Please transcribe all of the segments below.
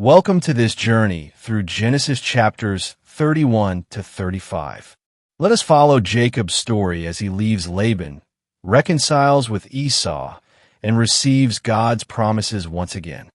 Welcome to this journey through Genesis chapters 31 to 35. Let us follow Jacob's story as he leaves Laban, reconciles with Esau, and receives God's promises once again.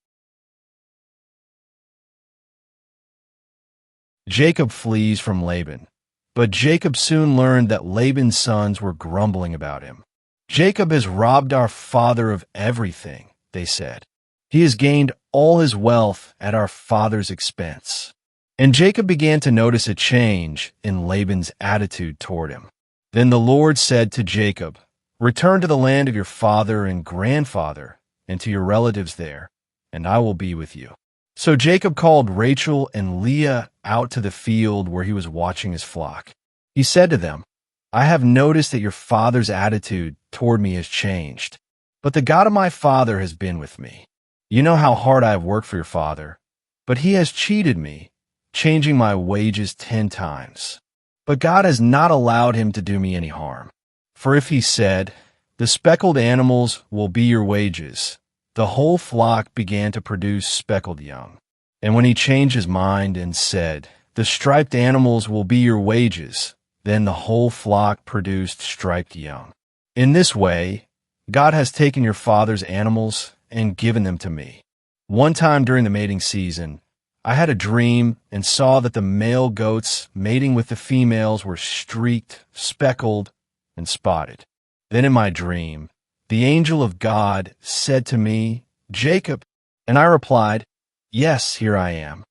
Jacob flees from Laban, but Jacob soon learned that Laban's sons were grumbling about him. "Jacob has robbed our father of everything," they said. "He has gained all his wealth at our father's expense." And Jacob began to notice a change in Laban's attitude toward him. Then the Lord said to Jacob, "Return to the land of your father and grandfather and to your relatives there, and I will be with you." So Jacob called Rachel and Leah out to the field where he was watching his flock. He said to them, "I have noticed that your father's attitude toward me has changed, but the God of my father has been with me. You know how hard I have worked for your father, but he has cheated me, changing my wages 10 times. But God has not allowed him to do me any harm. For if he said, 'The speckled animals will be your wages,' the whole flock began to produce speckled young. And when he changed his mind and said, 'The striped animals will be your wages,' then the whole flock produced striped young. In this way, God has taken your father's animals and given them to me. One time during the mating season, I had a dream and saw that the male goats mating with the females were streaked, speckled, and spotted. Then in my dream, the angel of God said to me, 'Jacob,' and I replied, 'Yes, here I am.'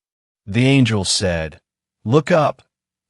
The angel said, 'Look up,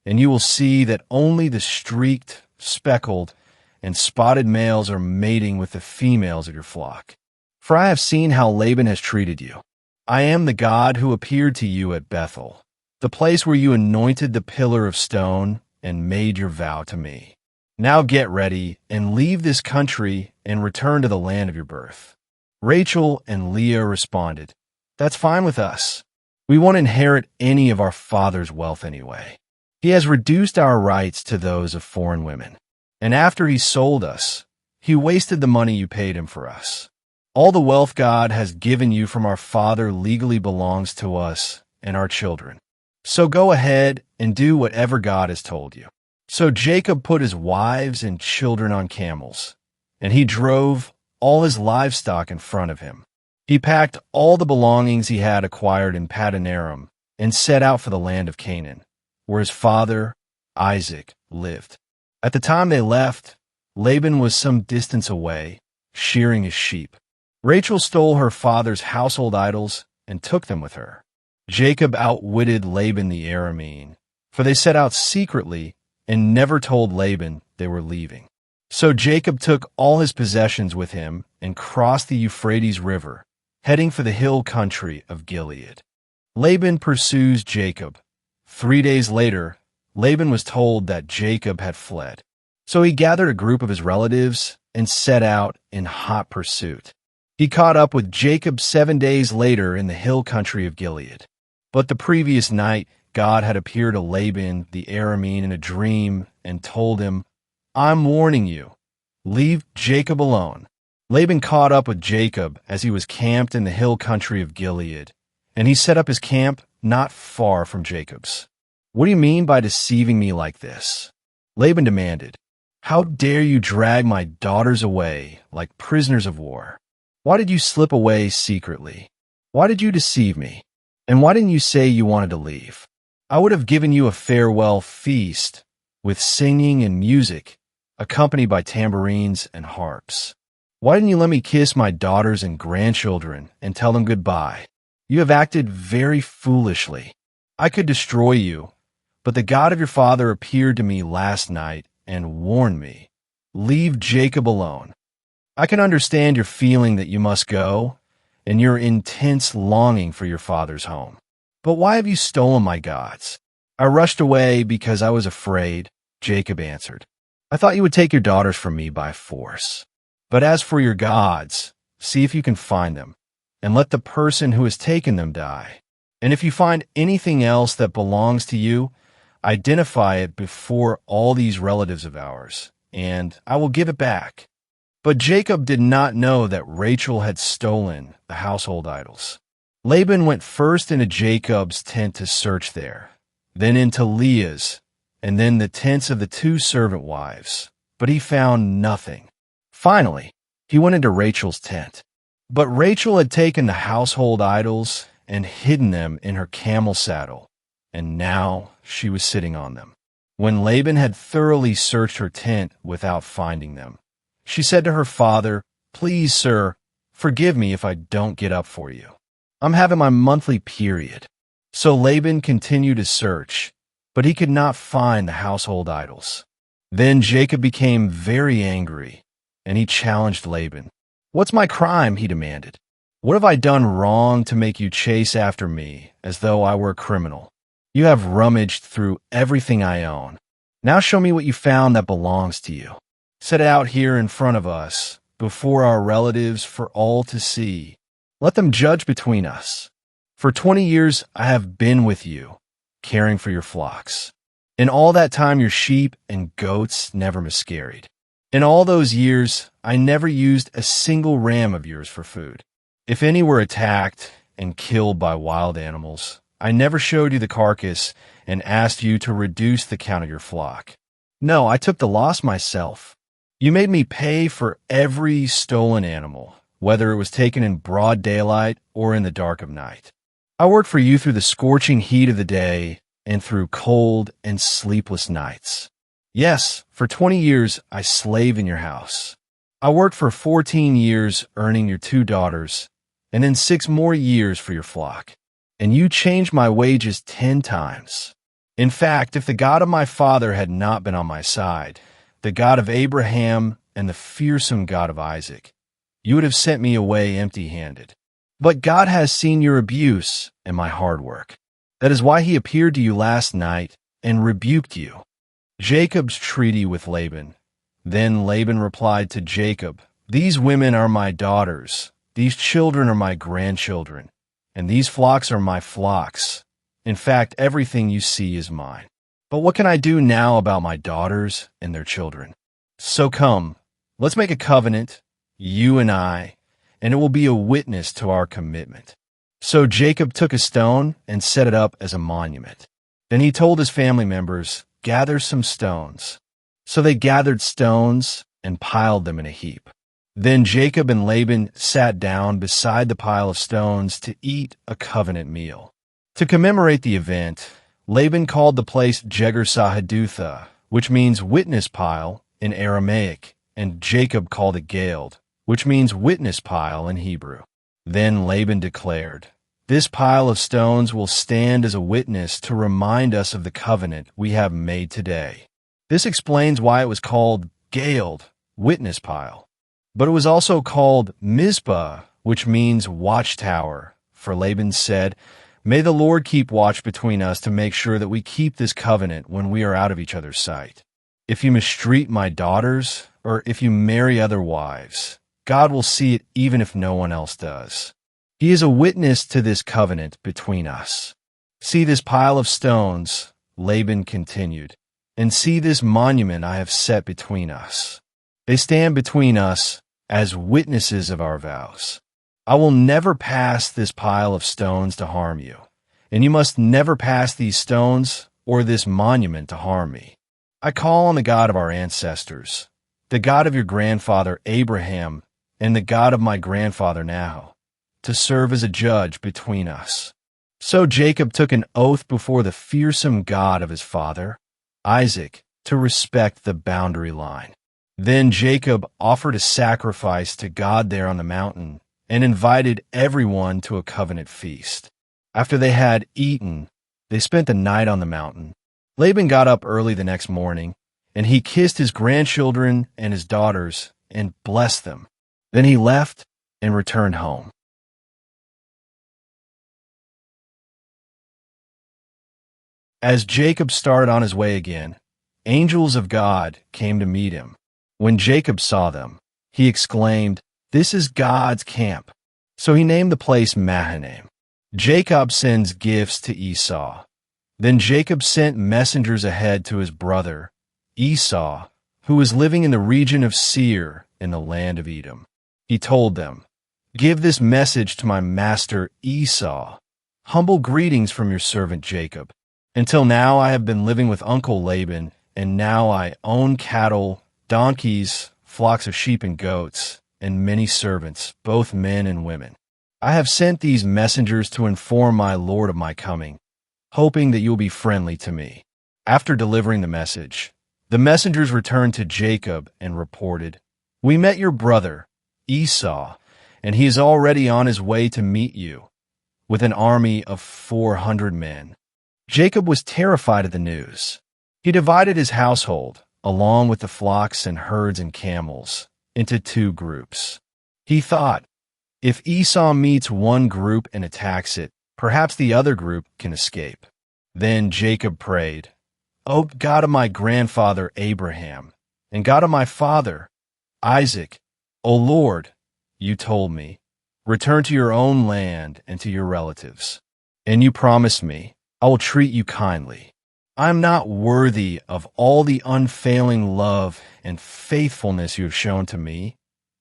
and you will see that only the streaked, speckled, and spotted males are mating with the females of your flock. For I have seen how Laban has treated you. I am the God who appeared to you at Bethel, the place where you anointed the pillar of stone and made your vow to me. Now get ready and leave this country and return to the land of your birth.' Rachel and Leah responded, 'That's fine with us. We won't inherit any of our father's wealth anyway. He has reduced our rights to those of foreign women. And after he sold us, he wasted the money you paid him for us. All the wealth God has given you from our father legally belongs to us and our children. So go ahead and do whatever God has told you.' So Jacob put his wives and children on camels, and he drove all his livestock in front of him. He packed all the belongings he had acquired in Paddan Aram and set out for the land of Canaan, where his father, Isaac, lived. At the time they left, Laban was some distance away, shearing his sheep. Rachel stole her father's household idols and took them with her. Jacob outwitted Laban the Aramean, for they set out secretly and never told Laban they were leaving. So Jacob took all his possessions with him and crossed the Euphrates River, heading for the hill country of Gilead. Laban pursues Jacob. 3 days later, Laban was told that Jacob had fled. So he gathered a group of his relatives and set out in hot pursuit. He caught up with Jacob 7 days later in the hill country of Gilead. But the previous night, God had appeared to Laban the Aramean in a dream and told him, 'I'm warning you, leave Jacob alone.' Laban caught up with Jacob as he was camped in the hill country of Gilead, and he set up his camp not far from Jacob's. 'What do you mean by deceiving me like this?' Laban demanded. 'How dare you drag my daughters away like prisoners of war? Why did you slip away secretly? Why did you deceive me? And why didn't you say you wanted to leave? I would have given you a farewell feast with singing and music, accompanied by tambourines and harps. Why didn't you let me kiss my daughters and grandchildren and tell them goodbye? You have acted very foolishly. I could destroy you, but the God of your father appeared to me last night and warned me, leave Jacob alone. I can understand your feeling that you must go, and your intense longing for your father's home. But why have you stolen my gods?' 'I rushed away because I was afraid,' Jacob answered. 'I thought you would take your daughters from me by force. But as for your gods, see if you can find them, and let the person who has taken them die. And if you find anything else that belongs to you, identify it before all these relatives of ours, and I will give it back.' But Jacob did not know that Rachel had stolen the household idols. Laban went first into Jacob's tent to search there, then into Leah's, and then the tents of the 2 servant wives, but he found nothing. Finally, he went into Rachel's tent. But Rachel had taken the household idols and hidden them in her camel saddle, and now she was sitting on them. When Laban had thoroughly searched her tent without finding them, she said to her father, "Please, sir, forgive me if I don't get up for you. I'm having my monthly period." So Laban continued his search, but he could not find the household idols. Then Jacob became very angry, and he challenged Laban. "What's my crime?" he demanded. "What have I done wrong to make you chase after me as though I were a criminal? You have rummaged through everything I own. Now show me what you found that belongs to you. Set it out here in front of us, before our relatives for all to see. Let them judge between us. For 20 years I have been with you, caring for your flocks. In all that time your sheep and goats never miscarried. In all those years, I never used a single ram of yours for food. If any were attacked and killed by wild animals, I never showed you the carcass and asked you to reduce the count of your flock. No, I took the loss myself. You made me pay for every stolen animal, whether it was taken in broad daylight or in the dark of night. I worked for you through the scorching heat of the day and through cold and sleepless nights. Yes, for 20 years I slaved in your house. I worked for 14 years earning your 2 daughters, and then 6 more years for your flock. And you changed my wages 10 times. In fact, if the God of my father had not been on my side, the God of Abraham and the fearsome God of Isaac, you would have sent me away empty-handed. But God has seen your abuse and my hard work. That is why he appeared to you last night and rebuked you." Jacob's treaty with Laban. Then Laban replied to Jacob, "These women are my daughters, these children are my grandchildren, and these flocks are my flocks. In fact, everything you see is mine. But what can I do now about my daughters and their children? So come, let's make a covenant, you and I, and it will be a witness to our commitment." So Jacob took a stone and set it up as a monument. Then he told his family members, "Gather some stones." So they gathered stones and piled them in a heap. Then Jacob and Laban sat down beside the pile of stones to eat a covenant meal. To commemorate the event, Laban called the place Jegar-Sahadutha, which means witness pile in Aramaic, and Jacob called it Galeed, which means witness pile in Hebrew. Then Laban declared, "This pile of stones will stand as a witness to remind us of the covenant we have made today." This explains why it was called Galeed, witness pile. But it was also called Mizpah, which means watchtower, for Laban said, "May the Lord keep watch between us to make sure that we keep this covenant when we are out of each other's sight. If you mistreat my daughters, or if you marry other wives, God will see it even if no one else does. He is a witness to this covenant between us. See this pile of stones," Laban continued, "and see this monument I have set between us. They stand between us as witnesses of our vows. I will never pass this pile of stones to harm you, and you must never pass these stones or this monument to harm me. I call on the God of our ancestors, the God of your grandfather Abraham, and the God of my grandfather Nahor, to serve as a judge between us." So Jacob took an oath before the fearsome God of his father, Isaac, to respect the boundary line. Then Jacob offered a sacrifice to God there on the mountain and invited everyone to a covenant feast. After they had eaten, they spent the night on the mountain. Laban got up early the next morning, and he kissed his grandchildren and his daughters and blessed them. Then he left and returned home. As Jacob started on his way again, angels of God came to meet him. When Jacob saw them, he exclaimed, "This is God's camp." So he named the place Mahanaim. Jacob sends gifts to Esau. Then Jacob sent messengers ahead to his brother, Esau, who was living in the region of Seir in the land of Edom. He told them, Give this message to my master Esau. Humble greetings from your servant Jacob. Until now I have been living with Uncle Laban, and now I own cattle, donkeys, flocks of sheep and goats, and many servants, both men and women. I have sent these messengers to inform my lord of my coming, hoping that you will be friendly to me. After delivering the message, the messengers returned to Jacob and reported, We met your brother, Esau, and he is already on his way to meet you, with an army of 400 men. Jacob was terrified at the news. He divided his household, along with the flocks and herds and camels, into 2 groups. He thought, if Esau meets one group and attacks it, perhaps the other group can escape. Then Jacob prayed, O God of my grandfather Abraham, and God of my father Isaac, O Lord, you told me, return to your own land and to your relatives. And you promised me, I will treat you kindly. I am not worthy of all the unfailing love and faithfulness you have shown to me,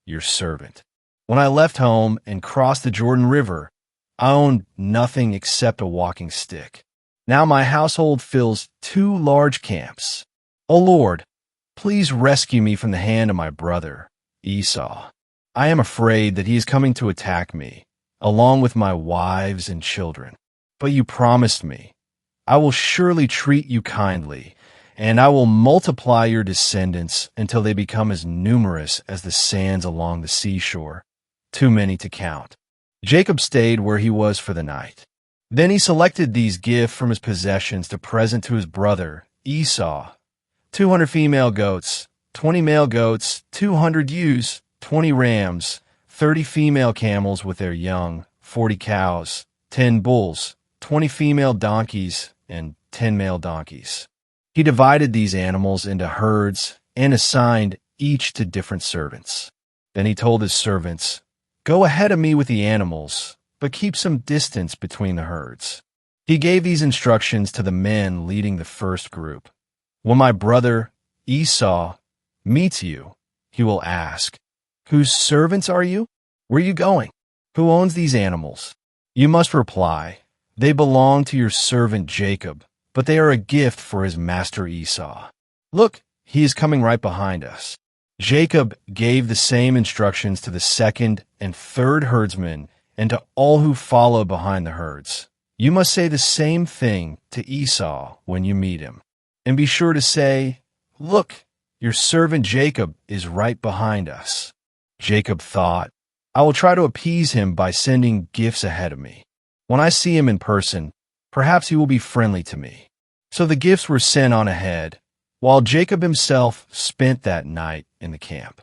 your servant. When I left home and crossed the Jordan River, I owned nothing except a walking stick. Now my household fills 2 large camps. O Lord, please rescue me from the hand of my brother, Esau. I am afraid that he is coming to attack me, along with my wives and children. But you promised me, I will surely treat you kindly, and I will multiply your descendants until they become as numerous as the sands along the seashore, too many to count. Jacob stayed where he was for the night. Then he selected these gifts from his possessions to present to his brother, Esau, 200 female goats, 20 male goats, 200 ewes, 20 rams, 30 female camels with their young, 40 cows, 10 bulls, 20 female donkeys, and 10 male donkeys. He divided these animals into herds and assigned each to different servants. Then he told his servants, Go ahead of me with the animals, but keep some distance between the herds. He gave these instructions to the men leading the first group. When my brother Esau meets you, he will ask, Whose servants are you? Where are you going? Who owns these animals? You must reply, They belong to your servant Jacob, but they are a gift for his master Esau. Look, he is coming right behind us. Jacob gave the same instructions to the second and third herdsmen and to all who follow behind the herds. You must say the same thing to Esau when you meet him. And be sure to say, Look, your servant Jacob is right behind us. Jacob thought, I will try to appease him by sending gifts ahead of me. When I see him in person, perhaps he will be friendly to me. So the gifts were sent on ahead, while Jacob himself spent that night in the camp.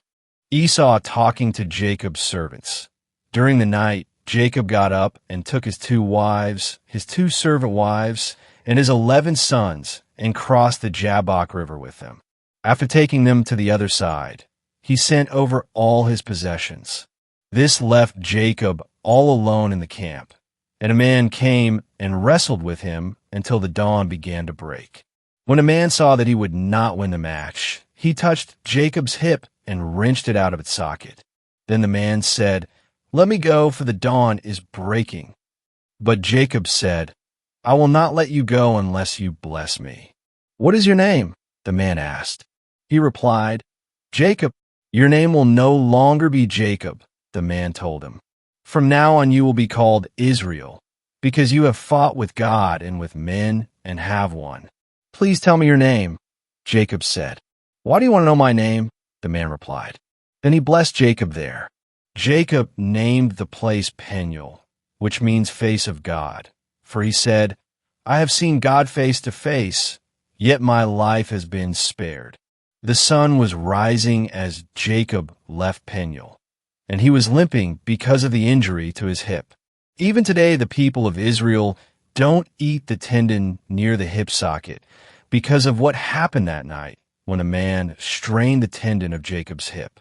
Esau talking to Jacob's servants. During the night, Jacob got up and took his 2 wives, his 2 servant wives, and his 11 sons, and crossed the Jabbok River with them. After taking them to the other side, he sent over all his possessions. This left Jacob all alone in the camp, and a man came and wrestled with him until the dawn began to break. When a man saw that he would not win the match, he touched Jacob's hip and wrenched it out of its socket. Then the man said, Let me go, for the dawn is breaking. But Jacob said, I will not let you go unless you bless me. What is your name? The man asked. He replied, Jacob. Your name will no longer be Jacob, the man told him. From now on you will be called Israel, because you have fought with God and with men and have won. Please tell me your name, Jacob said. Why do you want to know my name? The man replied. Then he blessed Jacob there. Jacob named the place Peniel, which means face of God, for he said, I have seen God face to face, yet my life has been spared. The sun was rising as Jacob left Peniel, and he was limping because of the injury to his hip. Even today, the people of Israel don't eat the tendon near the hip socket because of what happened that night when a man strained the tendon of Jacob's hip.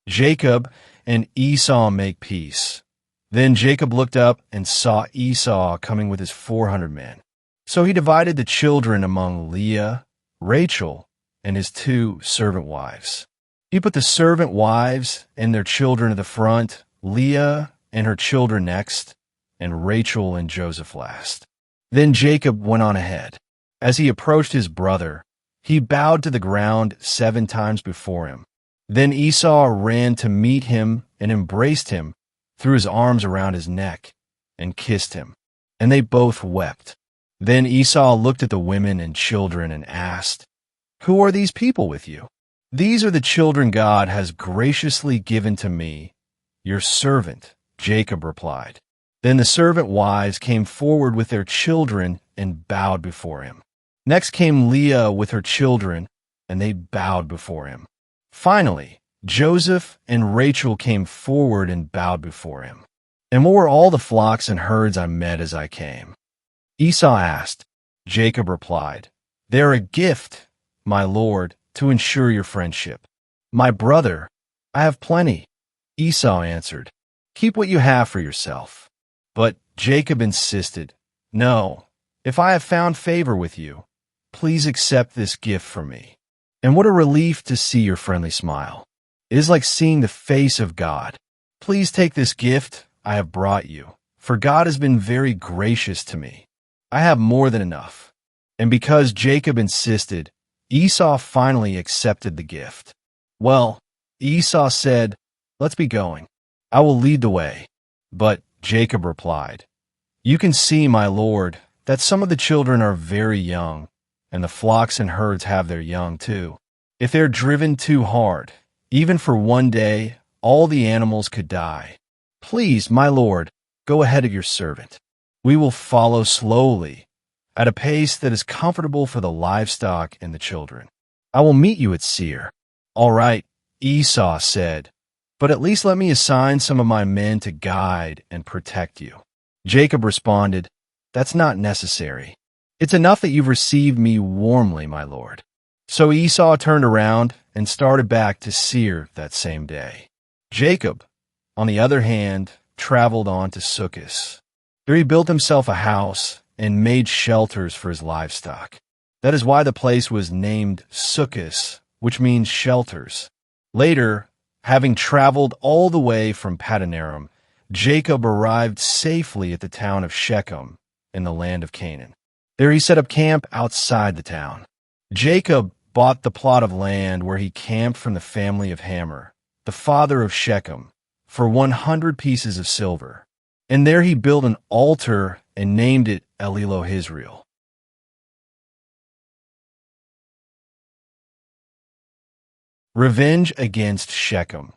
Jacob and Esau make peace. Then Jacob looked up and saw Esau coming with his 400 men. So he divided the children among Leah, Rachel, and his 2 servant wives. He put the servant wives and their children at the front, Leah and her children next, and Rachel and Joseph last. Then Jacob went on ahead. As he approached his brother, he bowed to the ground 7 times before him. Then Esau ran to meet him and embraced him, threw his arms around his neck, and kissed him. And they both wept. Then Esau looked at the women and children and asked, "Who are these people with you?" "These are the children God has graciously given to me, your servant," Jacob replied. Then the servant wives came forward with their children and bowed before him. Next came Leah with her children, and they bowed before him. Finally, Joseph and Rachel came forward and bowed before him. "And what were all the flocks and herds I met as I came?" Esau asked. Jacob replied, "They are a gift, my lord, to ensure your friendship." "My brother, I have plenty," Esau answered. "Keep what you have for yourself." But Jacob insisted, "No, if I have found favor with you, please accept this gift from me. And what a relief to see your friendly smile. It is like seeing the face of God. Please take this gift I have brought you, for God has been very gracious to me. I have more than enough." And because Jacob insisted, Esau finally accepted the gift. "Well," Esau said, "let's be going. I will lead the way." But Jacob replied, "You can see, my lord, that some of the children are very young, and the flocks and herds have their young too. If they're driven too hard, even for one day, all the animals could die. Please, my lord, go ahead of your servant. We will follow slowly, at a pace that is comfortable for the livestock and the children. I will meet you at Seir." "All right," Esau said, "but at least let me assign some of my men to guide and protect you." Jacob responded, "That's not necessary. It's enough that you've received me warmly, my lord." So Esau turned around and started back to Seir that same day. Jacob, on the other hand, traveled on to Succoth. There he built himself a house and made shelters for his livestock. That is why the place was named Succoth, which means shelters. Later, having traveled all the way from Padanaram, Jacob arrived safely at the town of Shechem in the land of Canaan. There he set up camp outside the town. Jacob bought the plot of land where he camped from the family of Hamor, the father of Shechem, for 100 pieces of silver. And there he built an altar and named it El-Elohe-Israel. Revenge against Shechem.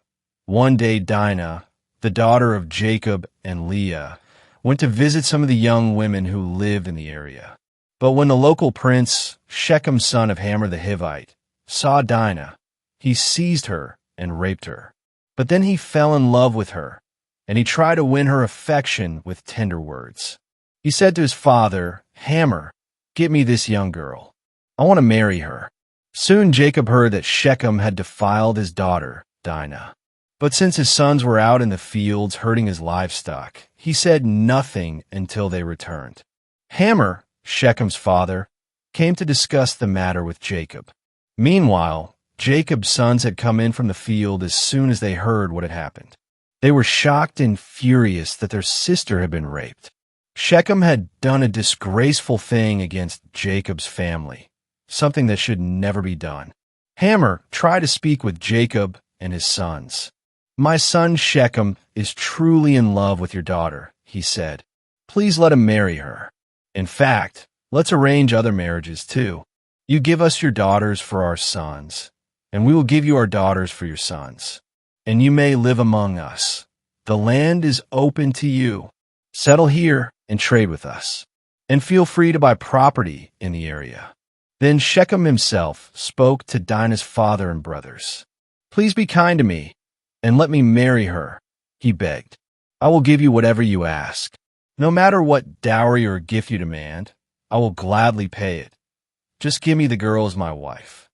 One day Dinah, the daughter of Jacob and Leah, went to visit some of the young women who lived in the area. But when the local prince, Shechem son of Hamor the Hivite, saw Dinah, he seized her and raped her. But then he fell in love with her, and he tried to win her affection with tender words. He said to his father, "Hamor, get me this young girl. I want to marry her." Soon Jacob heard that Shechem had defiled his daughter, Dinah. But since his sons were out in the fields herding his livestock, he said nothing until they returned. Hamor, Shechem's father, came to discuss the matter with Jacob. Meanwhile, Jacob's sons had come in from the field as soon as they heard what had happened. They were shocked and furious that their sister had been raped. Shechem had done a disgraceful thing against Jacob's family, something that should never be done. Hamor tried to speak with Jacob and his sons. "My son Shechem is truly in love with your daughter," he said. "Please let him marry her. In fact, let's arrange other marriages too. You give us your daughters for our sons, and we will give you our daughters for your sons. And you may live among us. The land is open to you. Settle here and trade with us, and feel free to buy property in the area." Then Shechem himself spoke to Dinah's father and brothers. "Please be kind to me, and let me marry her," he begged. "I will give you whatever you ask. No matter what dowry or gift you demand, I will gladly pay it. Just give me the girl as my wife."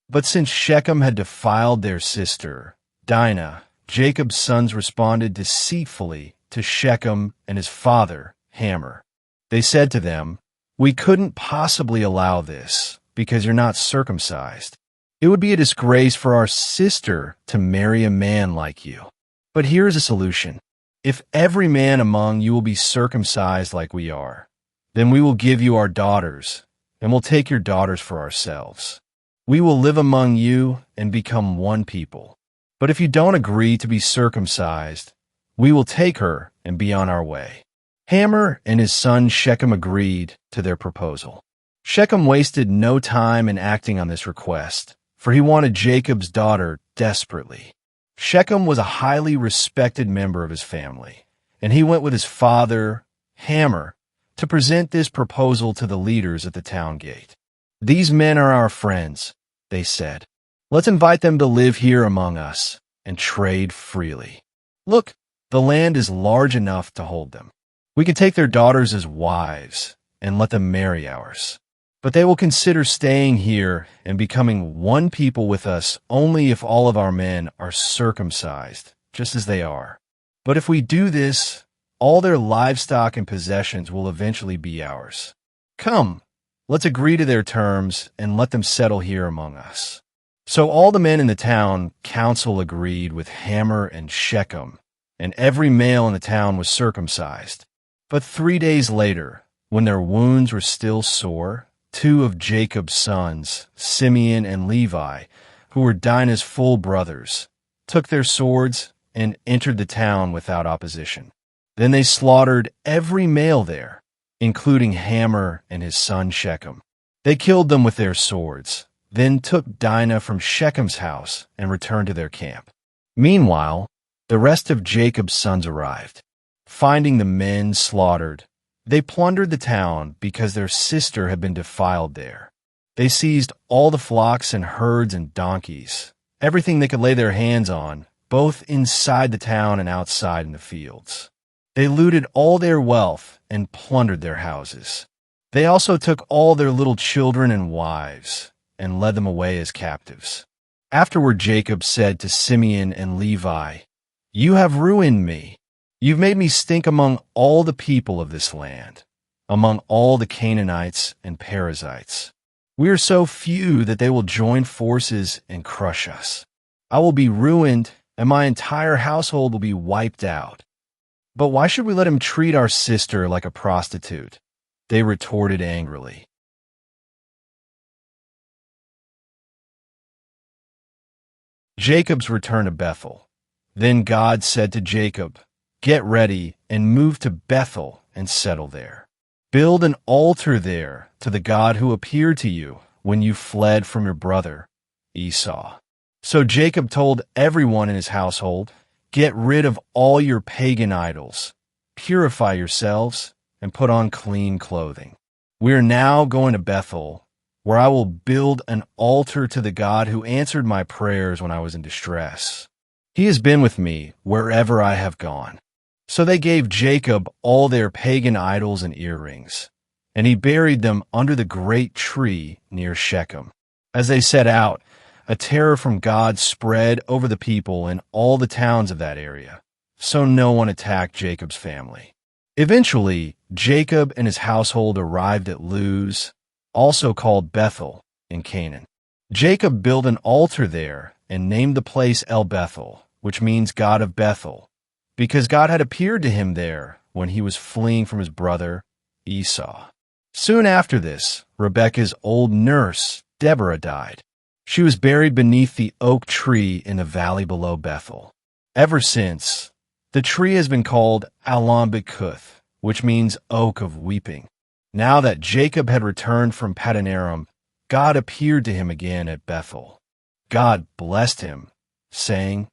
But since Shechem had defiled their sister, Dinah, Jacob's sons responded deceitfully to Shechem and his father, Hamor. They said to them, "We couldn't possibly allow this, because you're not circumcised. It would be a disgrace for our sister to marry a man like you. But here is a solution. If every man among you will be circumcised like we are, then we will give you our daughters, and we'll take your daughters for ourselves. We will live among you and become one people. But if you don't agree to be circumcised, we will take her and be on our way." Hamor and his son Shechem agreed to their proposal. Shechem wasted no time in acting on this request, for he wanted Jacob's daughter desperately. Shechem was a highly respected member of his family, and he went with his father, Hamor, to present this proposal to the leaders at the town gate. "These men are our friends," they said. "Let's invite them to live here among us and trade freely. Look, the land is large enough to hold them. We can take their daughters as wives and let them marry ours. But they will consider staying here and becoming one people with us only if all of our men are circumcised, just as they are. But if we do this, all their livestock and possessions will eventually be ours. Come, let's agree to their terms and let them settle here among us." So all the men in the town council agreed with Hamor and Shechem, and every male in the town was circumcised. But 3 days later, when their wounds were still sore, 2 of Jacob's sons, Simeon and Levi, who were Dinah's full brothers, took their swords and entered the town without opposition. Then they slaughtered every male there, including Hamor and his son Shechem. They killed them with their swords, then took Dinah from Shechem's house and returned to their camp. Meanwhile, the rest of Jacob's sons arrived. Finding the men slaughtered, they plundered the town because their sister had been defiled there. They seized all the flocks and herds and donkeys, everything they could lay their hands on, both inside the town and outside in the fields. They looted all their wealth and plundered their houses. They also took all their little children and wives and led them away as captives. Afterward Jacob said to Simeon and Levi, "You have ruined me. You've made me stink among all the people of this land, among all the Canaanites and Perizzites. We are so few that they will join forces and crush us. I will be ruined, and my entire household will be wiped out. But why should we let him treat our sister like a prostitute?" They retorted angrily. Jacob's return to Bethel. Then God said to Jacob, "Get ready and move to Bethel and settle there. Build an altar there to the God who appeared to you when you fled from your brother, Esau." So Jacob told everyone in his household, "Get rid of all your pagan idols, purify yourselves, and put on clean clothing. We are now going to Bethel, where I will build an altar to the God who answered my prayers when I was in distress. He has been with me wherever I have gone." So they gave Jacob all their pagan idols and earrings, and he buried them under the great tree near Shechem. As they set out, a terror from God spread over the people in all the towns of that area, so no one attacked Jacob's family. Eventually, Jacob and his household arrived at Luz, also called Bethel, in Canaan. Jacob built an altar there and named the place El Bethel, which means God of Bethel, because God had appeared to him there when he was fleeing from his brother Esau. Soon after this, Rebekah's old nurse, Deborah, died. She was buried beneath the oak tree in the valley below Bethel. Ever since, the tree has been called Allon Bekuth, which means oak of weeping. Now that Jacob had returned from Paddan Aram, God appeared to him again at Bethel. God blessed him, saying,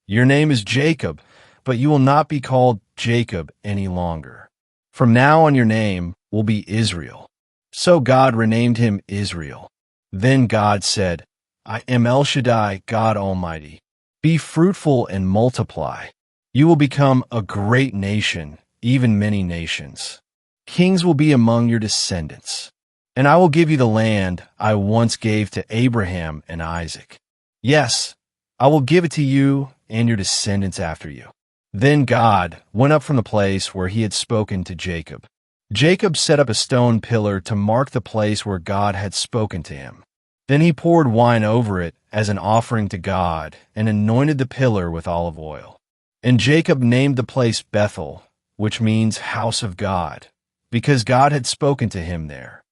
"Your name is Jacob, but you will not be called Jacob any longer. From now on your name will be Israel." So God renamed him Israel. Then God said, "I am El Shaddai, God Almighty. Be fruitful and multiply. You will become a great nation, even many nations. Kings will be among your descendants. And I will give you the land I once gave to Abraham and Isaac. Yes, I will give it to you and your descendants after you." Then God went up from the place where he had spoken to Jacob. Jacob set up a stone pillar to mark the place where God had spoken to him. Then he poured wine over it as an offering to God and anointed the pillar with olive oil. And Jacob named the place Bethel, which means house of God, because God had spoken to him there.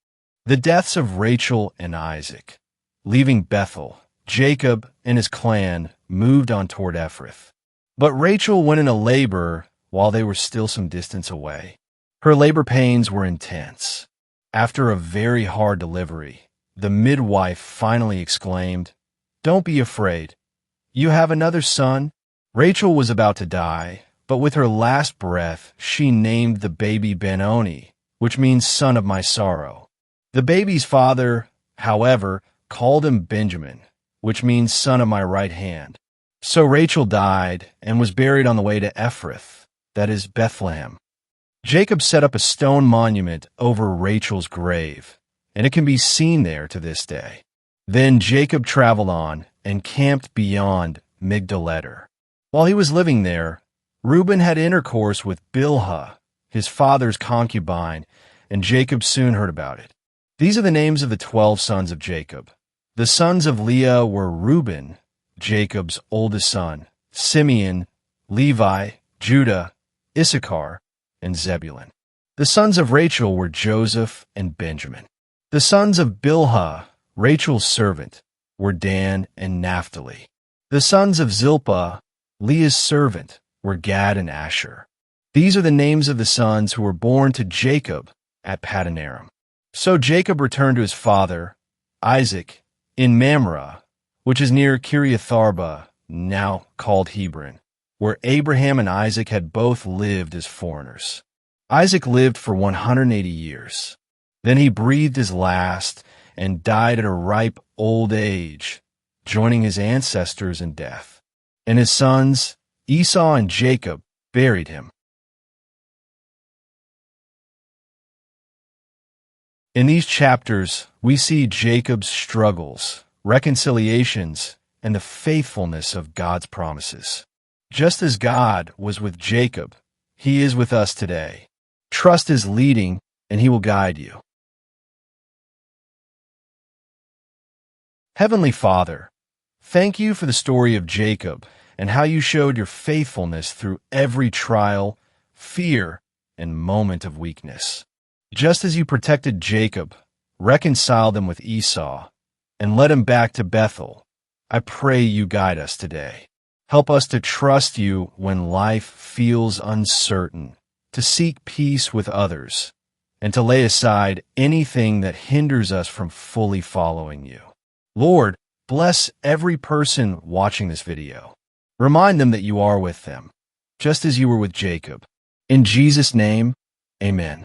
The deaths of Rachel and Isaac. Leaving Bethel, Jacob and his clan moved on toward Ephrath. But Rachel went into labor while they were still some distance away. Her labor pains were intense. After a very hard delivery, the midwife finally exclaimed, "Don't be afraid. You have another son." Rachel was about to die, but with her last breath, she named the baby Ben-Oni, which means son of my sorrow. The baby's father, however, called him Benjamin, which means son of my right hand. So Rachel died and was buried on the way to Ephrath, that is Bethlehem. Jacob set up a stone monument over Rachel's grave, and it can be seen there to this day. Then Jacob traveled on and camped beyond Migdal-eder. While he was living there, Reuben had intercourse with Bilhah, his father's concubine, and Jacob soon heard about it. These are the names of the 12 sons of Jacob. The sons of Leah were Reuben, Jacob's oldest son, Simeon, Levi, Judah, Issachar, and Zebulun. The sons of Rachel were Joseph and Benjamin. The sons of Bilhah, Rachel's servant, were Dan and Naphtali. The sons of Zilpah, Leah's servant, were Gad and Asher. These are the names of the sons who were born to Jacob at Paddan Aram. So Jacob returned to his father, Isaac, in Mamre, which is near Kiriath-arba, now called Hebron, where Abraham and Isaac had both lived as foreigners. Isaac lived for 180 years. Then he breathed his last and died at a ripe old age, joining his ancestors in death. And his sons, Esau and Jacob, buried him. In these chapters, we see Jacob's struggles, reconciliations, and the faithfulness of God's promises. Just as God was with Jacob, he is with us today. Trust his leading, and he will guide you. Heavenly Father, thank you for the story of Jacob and how you showed your faithfulness through every trial, fear, and moment of weakness. Just as you protected Jacob, reconciled him with Esau, and led him back to Bethel, I pray you guide us today. Help us to trust you when life feels uncertain, to seek peace with others, and to lay aside anything that hinders us from fully following you. Lord, bless every person watching this video. Remind them that you are with them, just as you were with Jacob. In Jesus' name, amen.